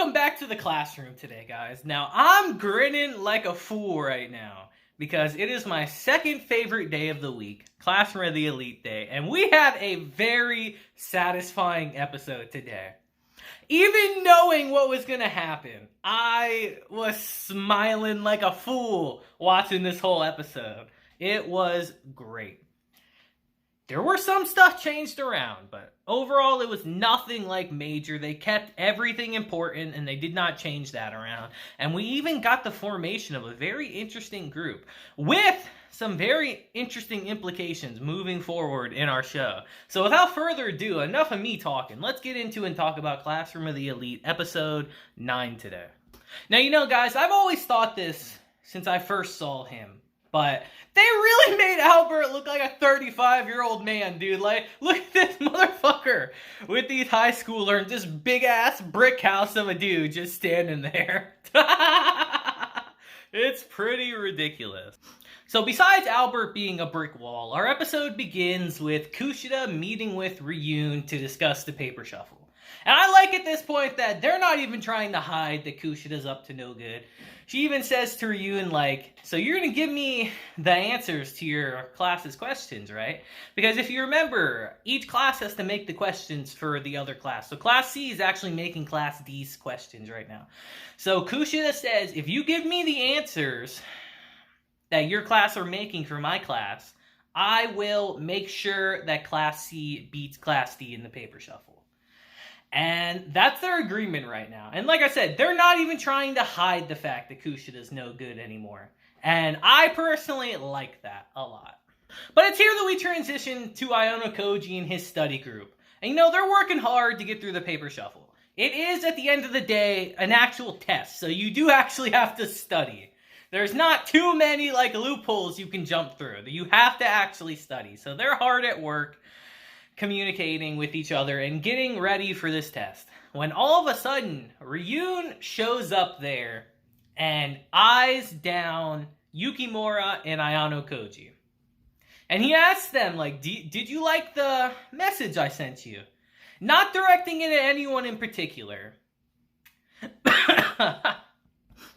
Welcome back to the classroom today, guys. Now, I'm grinning like a fool right now because it is my second favorite day of the week, Classroom of the Elite Day, and we had a very satisfying episode today. Even knowing what was going to happen, I was smiling like a fool watching this whole episode. It was great. There were some stuff changed around, but overall it was nothing like major. They kept everything important and they did not change that around. And we even got the formation of a very interesting group with some very interesting implications moving forward in our show. So without further ado, enough of me talking. Let's get into and talk about Classroom of the Elite episode 9 today. Now, you know, guys, I've always thought this since I first saw him. But they really made Albert look like a 35-year-old man, dude. Like, look at this motherfucker with these high schoolers and this big-ass brick house of a dude just standing there. It's pretty ridiculous. So besides Albert being a brick wall, our episode begins with Kushida meeting with Ryun to discuss the paper shuffle. And I like at this point that they're not even trying to hide that Kushida's up to no good. She even says to Ryun, like, so you're going to give me the answers to your class's questions, right? Because if you remember, each class has to make the questions for the other class. So Class C is actually making Class D's questions right now. So Kushida says, if you give me the answers that your class are making for my class, I will make sure that Class C beats Class D in the paper shuffle. And that's their agreement right now. And like I said, they're not even trying to hide the fact that Kushida's no good anymore. And I personally like that a lot. But it's here that we transition to Ayanokoji and his study group. And you know, they're working hard to get through the paper shuffle. It is, at the end of the day, an actual test. So you do actually have to study. There's not too many, like, loopholes you can jump through. You have to actually study. So they're hard at work, communicating with each other and getting ready for this test. When all of a sudden, Ryun shows up there and eyes down Yukimura and Ayanokoji. And he asks them, like, did you like the message I sent you? Not directing it at anyone in particular,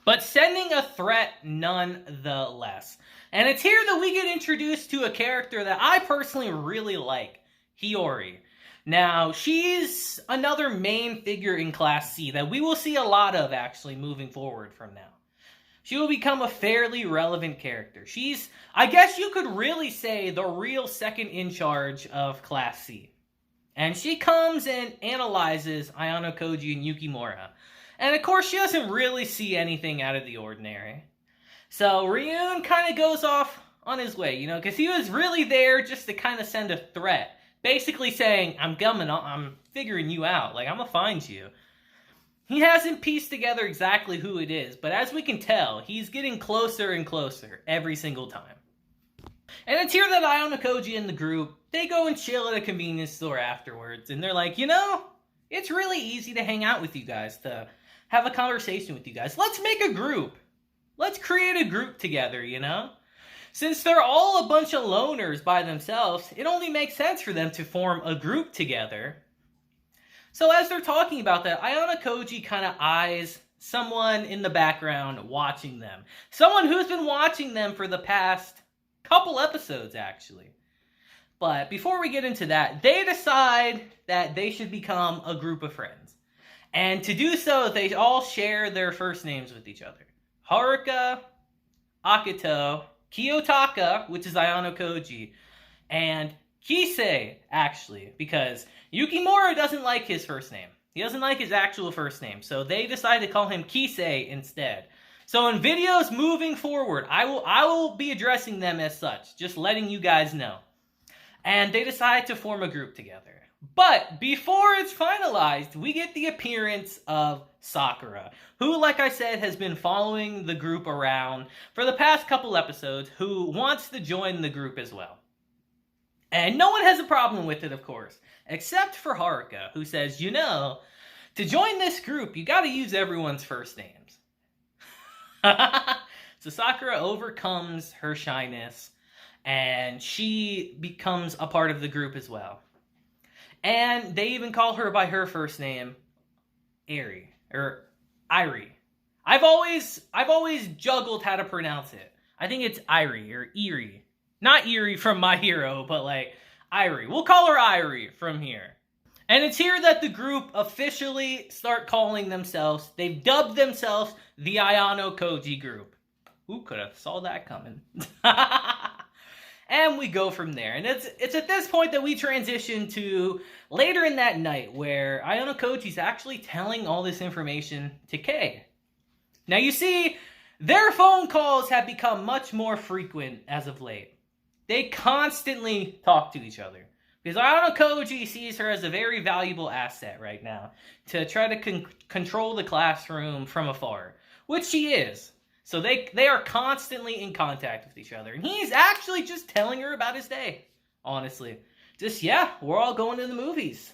but sending a threat nonetheless. And it's here that we get introduced to a character that I personally really like, Hiyori. Now, she's another main figure in Class C that we will see a lot of actually moving forward from now. She will become a fairly relevant character. She's, I guess you could really say, the real second in charge of Class C. And she comes and analyzes Ayanokoji and Yukimura. And of course, she doesn't really see anything out of the ordinary. So Ryun kind of goes off on his way, you know, because he was really there just to kind of send a threat. Basically saying, I'm figuring you out. Like, I'm gonna find you. He hasn't pieced together exactly who it is, but as we can tell, he's getting closer and closer every single time. And it's here that Ayanokoji and the group, they go and chill at a convenience store afterwards, and they're like, you know, it's really easy to hang out with you guys, to have a conversation with you guys. Let's make a group. Let's create a group together, you know? Since they're all a bunch of loners by themselves, it only makes sense for them to form a group together. So as they're talking about that, Ayanokoji kind of eyes someone in the background watching them. Someone who's been watching them for the past couple episodes, actually. But before we get into that, they decide that they should become a group of friends. And to do so, they all share their first names with each other. Haruka, Akito, Kiyotaka, which is Ayanokoji, and Kisei, actually, because Yukimura doesn't like his first name. He doesn't like his actual first name, so they decided to call him Kisei instead. So in videos moving forward, I will be addressing them as such, just letting you guys know. And they decide to form a group together. But before it's finalized, we get the appearance of Sakura, who, like I said, has been following the group around for the past couple episodes, who wants to join the group as well. And no one has a problem with it, of course, except for Haruka, who says, you know, to join this group, you gotta use everyone's first names. So Sakura overcomes her shyness, and she becomes a part of the group as well. And they even call her by her first name, Eri. Or Irie. I've always juggled how to pronounce it. I think it's Irie or Eerie. Not Eerie from My Hero, but like Irie. We'll call her Irie from here. And it's here that the group officially start calling themselves, they've dubbed themselves the Ayanokoji group. Who could have saw that coming? And we go from there. And it's at this point that we transition to later in that night where Ayanokoji's actually telling all this information to Kei. Now you see, their phone calls have become much more frequent as of late. They constantly talk to each other. Because Ayanokoji sees her as a very valuable asset right now to try to control the classroom from afar, which she is. So they are constantly in contact with each other. And he's actually just telling her about his day, honestly. Just, yeah, we're all going to the movies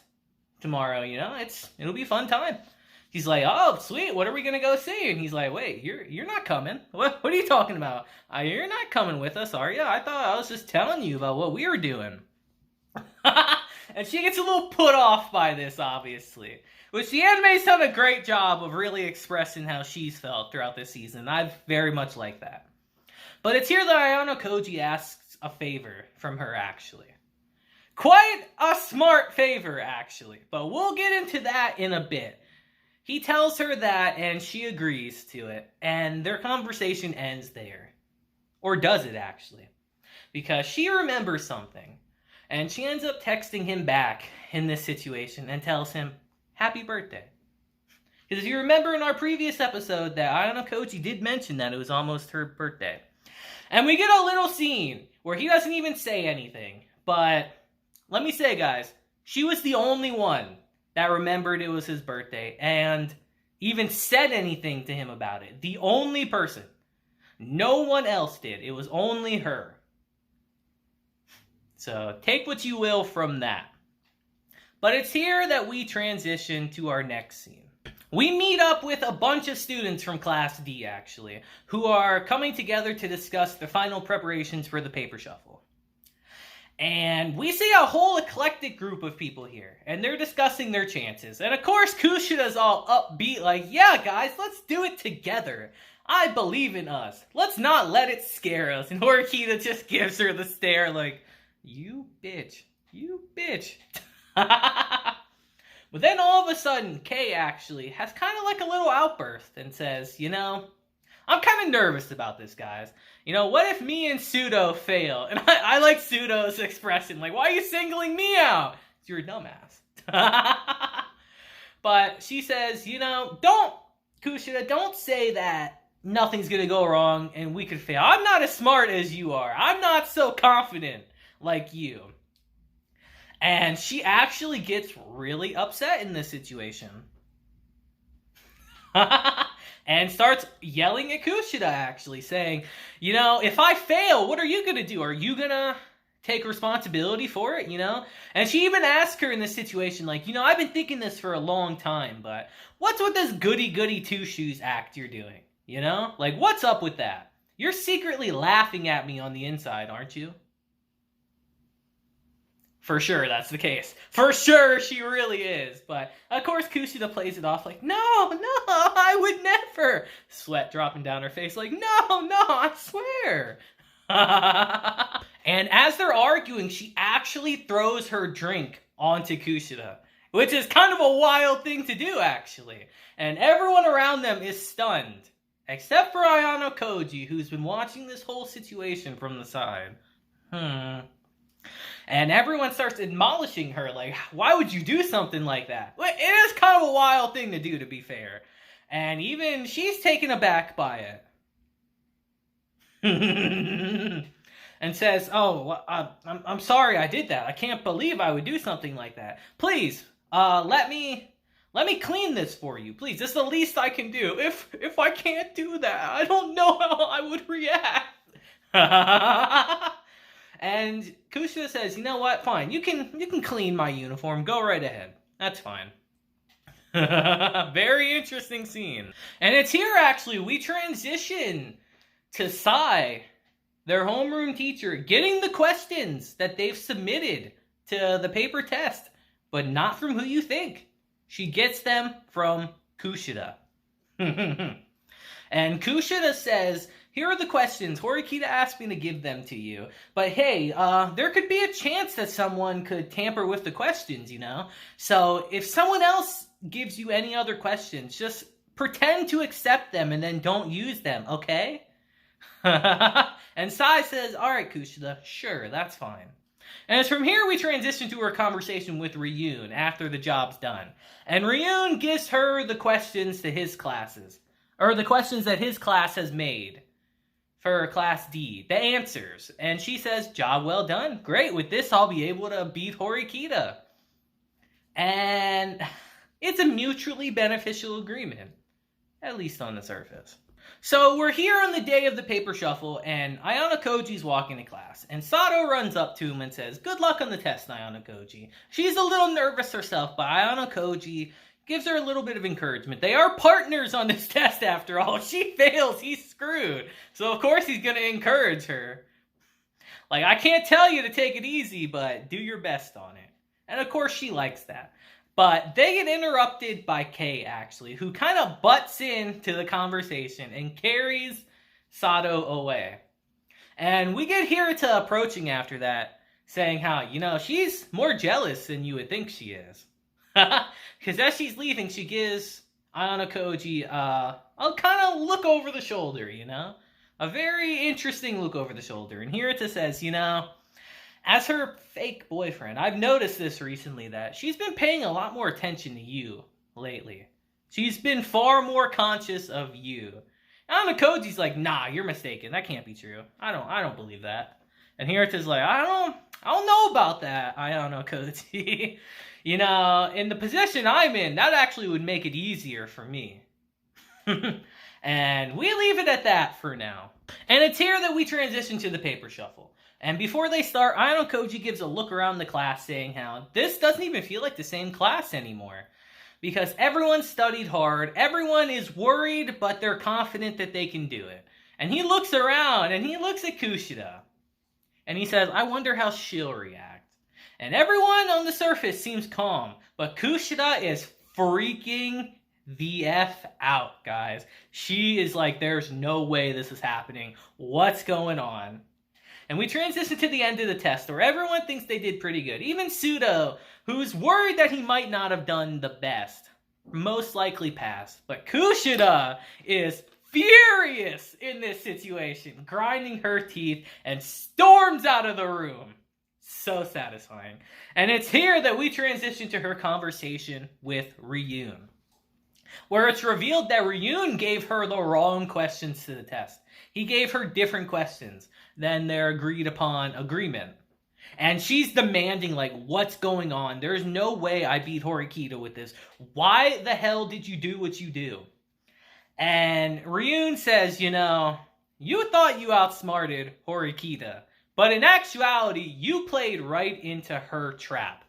tomorrow, you know? It'll be a fun time. He's like, oh, sweet, what are we going to go see? And he's like, wait, you're not coming. What are you talking about? You're not coming with us, are you? I thought I was just telling you about what we were doing. And she gets a little put off by this, obviously. Which the anime's done a great job of really expressing how she's felt throughout this season. I very much like that. But it's here that Ayanokoji asks a favor from her, actually. Quite a smart favor, actually. But we'll get into that in a bit. He tells her that, and she agrees to it. And their conversation ends there. Or does it, actually? Because she remembers something. And she ends up texting him back in this situation and tells him, happy birthday. Because if you remember in our previous episode that Ayanokoji did mention that it was almost her birthday. And we get a little scene where he doesn't even say anything. But let me say, guys, she was the only one that remembered it was his birthday and even said anything to him about it. The only person. No one else did. It was only her. So take what you will from that. But it's here that we transition to our next scene. We meet up with a bunch of students from Class D, actually, who are coming together to discuss the final preparations for the paper shuffle. And we see a whole eclectic group of people here, and they're discussing their chances. And of course, Kushida's all upbeat, like, yeah, guys, let's do it together. I believe in us. Let's not let it scare us. And Horikita just gives her the stare, like, you bitch. You bitch. But then all of a sudden, Kei actually has kind of like a little outburst and says, you know, I'm kind of nervous about this, guys. You know, what if me and Pseudo fail? And I like Pseudo's expression, like, why are you singling me out? You're a dumbass. But she says, you know, Kushida, don't say that nothing's going to go wrong and we could fail. I'm not as smart as you are. I'm not so confident like you. And she actually gets really upset in this situation. And starts yelling at Kushida, actually, saying, you know, if I fail, what are you going to do? Are you going to take responsibility for it, you know? And she even asked her in this situation, like, you know, I've been thinking this for a long time, but what's with this goody-goody two-shoes act you're doing, you know? Like, what's up with that? You're secretly laughing at me on the inside, aren't you? For sure, that's the case. For sure, she really is. But, of course, Kushida plays it off like, no, I would never. Sweat dropping down her face like, no, I swear. And as they're arguing, she actually throws her drink onto Kushida. Which is kind of a wild thing to do, actually. And everyone around them is stunned. Except for Ayanokoji, who's been watching this whole situation from the side. And everyone starts admonishing her, like, why would you do something like that? Well, it is kind of a wild thing to do, to be fair. And even she's taken aback by it. And says, oh, I'm sorry I did that. I can't believe I would do something like that. Please, let me clean this for you. Please, this is the least I can do. If I can't do that, I don't know how I would react. And Kushida says, you know what? Fine. You can clean my uniform. Go right ahead. That's fine. Very interesting scene. And it's here, actually, we transition to Sai, their homeroom teacher, getting the questions that they've submitted to the paper test, but not from who you think. She gets them from Kushida. And Kushida says, here are the questions. Horikita asked me to give them to you. But hey, there could be a chance that someone could tamper with the questions, you know? So if someone else gives you any other questions, just pretend to accept them and then don't use them, okay? And Sai says, alright Kushida, sure, that's fine. And it's from here we transition to her conversation with Ryun after the job's done. And Ryun gives her the questions to his classes. Or the questions that his class has made for Class D. The answers. And she says, job well done. Great, with this I'll be able to beat Horikita. And it's a mutually beneficial agreement. At least on the surface. So we're here on the day of the paper shuffle, and Ayanokoji's walking to class. And Sato runs up to him and says, good luck on the test, Ayanokoji. She's a little nervous herself, but Ayanokoji gives her a little bit of encouragement. They are partners on this test after all. If she fails, he's screwed. So of course he's going to encourage her. Like, I can't tell you to take it easy, but do your best on it. And of course she likes that. But they get interrupted by Kei, actually, who kind of butts into the conversation and carries Sato away. And we get Hirata approaching after that, saying how, you know, she's more jealous than you would think she is. Because as she's leaving, she gives Ayanokoji a kind of look over the shoulder, you know? A very interesting look over the shoulder. And Hirata says, you know, as her fake boyfriend, I've noticed this recently, that she's been paying a lot more attention to you lately. She's been far more conscious of you. Ayanokoji's like, nah, you're mistaken. That can't be true. I don't believe that. And Hirata's like, I don't know about that, Ayanokoji. You know, in the position I'm in, that actually would make it easier for me. And we leave it at that for now. And it's here that we transition to the paper shuffle. And before they start, Ayanokoji gives a look around the class saying how this doesn't even feel like the same class anymore. Because everyone studied hard, everyone is worried, but they're confident that they can do it. And he looks around, and he looks at Kushida. And he says, I wonder how she'll react. And everyone on the surface seems calm, but Kushida is freaking the F out, guys. She is like, there's no way this is happening. What's going on? And we transition to the end of the test, where everyone thinks they did pretty good. Even Sudo, who's worried that he might not have done the best, most likely passed. But Kushida is furious in this situation, grinding her teeth, and storms out of the room. So satisfying. And it's here that we transition to her conversation with Ryun, where it's revealed that Ryun gave her the wrong questions to the test. He gave her different questions than their agreed upon agreement. And she's demanding, like, what's going on? There's no way I beat Horikita with this. Why the hell did you do what you do? And Ryun says, you know, you thought you outsmarted Horikita, but in actuality, you played right into her trap.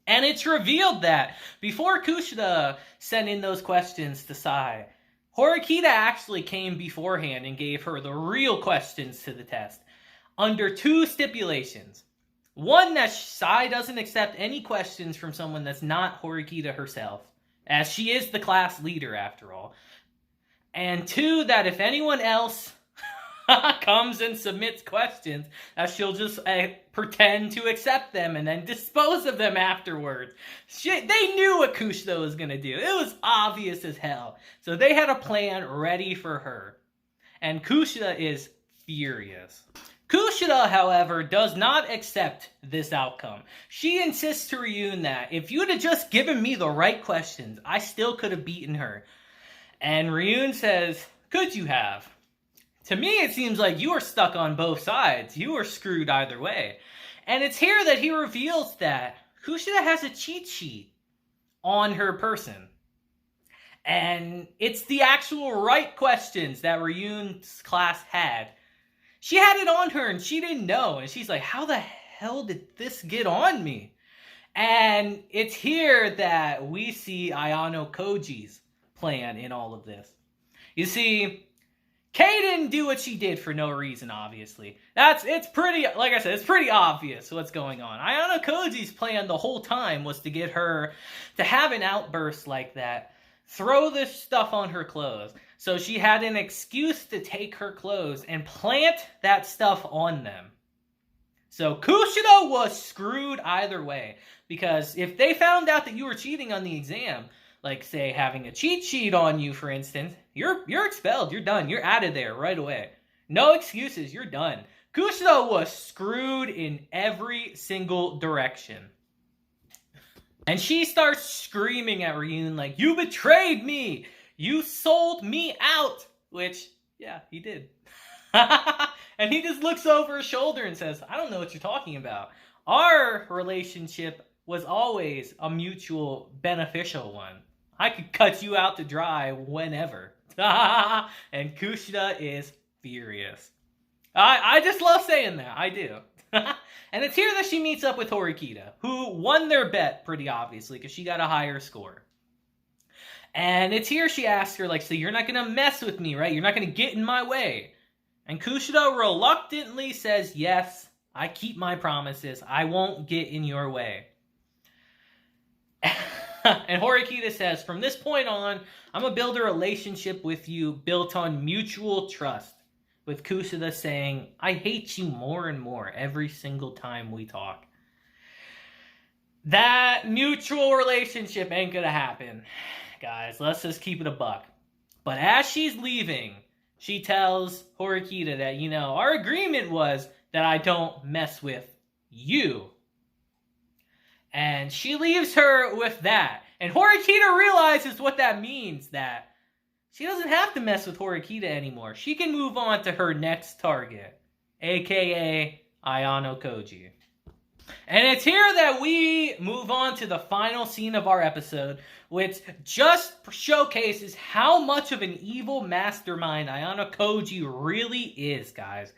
And it's revealed that before Kushida sent in those questions to Sai, Horikita actually came beforehand and gave her the real questions to the test, under two stipulations. One, that Sai doesn't accept any questions from someone that's not Horikita herself, as she is the class leader after all. And two, that if anyone else comes and submits questions, that she'll just pretend to accept them and then dispose of them afterwards. They knew what Kushida was going to do. It was obvious as hell. So they had a plan ready for her. And Kushida is furious. Kushida, however, does not accept this outcome. She insists to Ryun that if you'd have just given me the right questions, I still could have beaten her. And Ryun says, could you have? To me, it seems like you are stuck on both sides. You are screwed either way. And it's here that he reveals that Kushida has a cheat sheet on her person. And it's the actual right questions that Ryun's class had. She had it on her and she didn't know. And she's like, how the hell did this get on me? And it's here that we see Ayanokoji's plan in all of this. You see, Kei didn't do what she did for no reason, obviously. It's pretty, like I said, it's pretty obvious what's going on. Ayanokoji's plan the whole time was to get her to have an outburst like that throw this stuff on her clothes. So she had an excuse to take her clothes and plant that stuff on them. So Kushida was screwed either way. Because if they found out that you were cheating on the exam, like say having a cheat sheet on you, for instance, you're expelled. You're done. You're out of there right away. No excuses. You're done. Kushida was screwed in every single direction. And she starts screaming at Ryun like, you betrayed me! You sold me out! Which, yeah, he did. And he just looks over his shoulder and says, I don't know what you're talking about. Our relationship was always a mutual beneficial one. I could cut you out to dry whenever. And Kushida is furious. I just love saying that. I do. And it's here that she meets up with Horikita, who won their bet pretty obviously because she got a higher score. And it's here she asks her, like, so you're not going to mess with me, right? You're not going to get in my way. And Kushida reluctantly says, yes, I keep my promises. I won't get in your way. And Horikita says, from this point on, I'm going to build a relationship with you built on mutual trust. With Kushida saying, I hate you more and more every single time we talk. That mutual relationship ain't gonna happen. Guys, let's just keep it a buck. But as she's leaving, she tells Horikita that, you know, our agreement was that I don't mess with you. And she leaves her with that. And Horikita realizes what that means, that she doesn't have to mess with Horikita anymore. She can move on to her next target, aka Ayanokoji. And it's here that we move on to the final scene of our episode, which just showcases how much of an evil mastermind Ayanokoji really is, guys.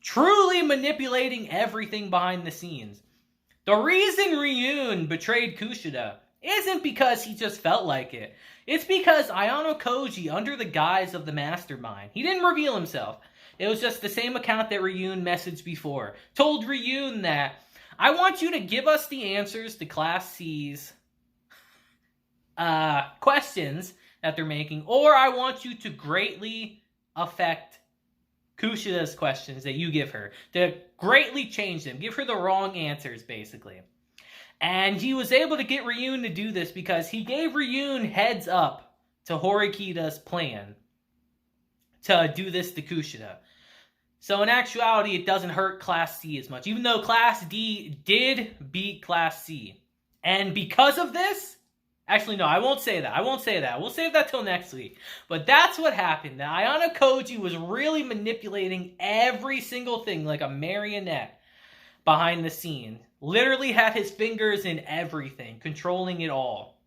Truly manipulating everything behind the scenes. The reason Ryun betrayed Kushida isn't because he just felt like it. It's because Ayanokoji, under the guise of the mastermind, he didn't reveal himself. It was just the same account that Ryun messaged before. Told Ryun that, I want you to give us the answers to Class C's questions that they're making, or I want you to greatly affect Kushida's questions that you give her. To greatly change them. Give her the wrong answers, basically. And he was able to get Ryun to do this because he gave Ryun heads up to Horikita's plan to do this to Kushida. So in actuality, it doesn't hurt Class C as much, even though Class D did beat Class C. And because of this, actually no, I won't say that. We'll save that till next week. But that's what happened. That Ayanokoji was really manipulating every single thing like a marionette behind the scenes. Literally had his fingers in everything, controlling it all.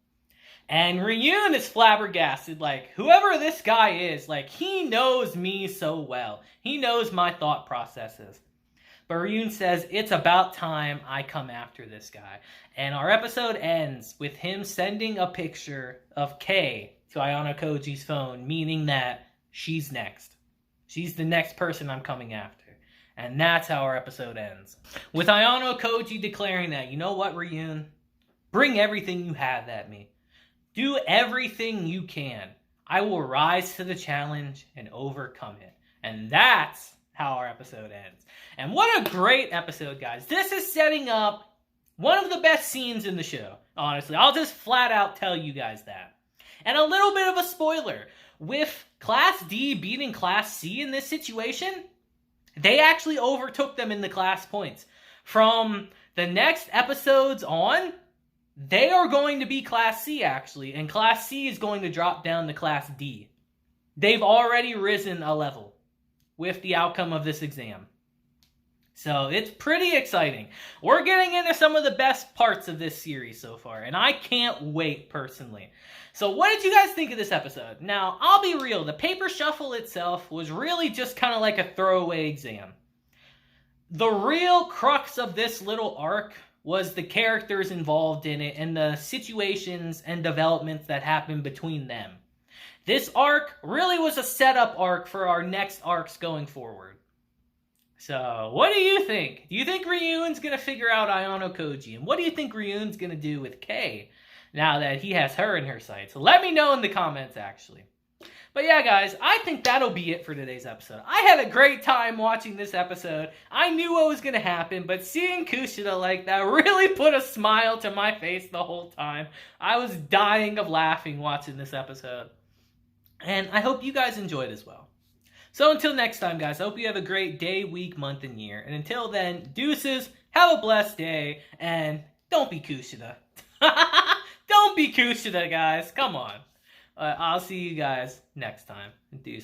And Ryun is flabbergasted, like, whoever this guy is, like, he knows me so well. He knows my thought processes. But Ryun says, it's about time I come after this guy. And our episode ends with him sending a picture of Kei to Ayanokoji's phone, meaning that she's next. She's the next person I'm coming after. And that's how our episode ends. With Ayanokoji declaring that, you know what, Ryun? Bring everything you have at me. Do everything you can. I will rise to the challenge and overcome it. And that's how our episode ends. And what a great episode, guys. This is setting up one of the best scenes in the show, honestly. I'll just flat out tell you guys that. And a little bit of a spoiler. With Class D beating Class C in this situation, they actually overtook them in the class points. From the next episodes on, they are going to be Class C, actually. And Class C is going to drop down to Class D. They've already risen a level with the outcome of this exam. So it's pretty exciting. We're getting into some of the best parts of this series so far. And I can't wait, personally. So what did you guys think of this episode? Now, I'll be real. The paper shuffle itself was really just kind of like a throwaway exam. The real crux of this little arc was the characters involved in it and the situations and developments that happened between them. This arc really was a setup arc for our next arcs going forward. So, what do you think? Do you think Ryun's going to figure out Ayanokoji? And what do you think Ryun's going to do with Kei? now that he has her in her sights. So let me know in the comments, actually. But yeah, guys, I think that'll be it for today's episode. I had a great time watching this episode. I knew what was going to happen, but seeing Kushida like that really put a smile to my face the whole time. I was dying of laughing watching this episode. And I hope you guys enjoyed as well. So until next time, guys, I hope you have a great day, week, month, and year. And until then, deuces, have a blessed day, and don't be Kushida. Don't be Kushida, guys. Come on. I'll see you guys next time. Deuces.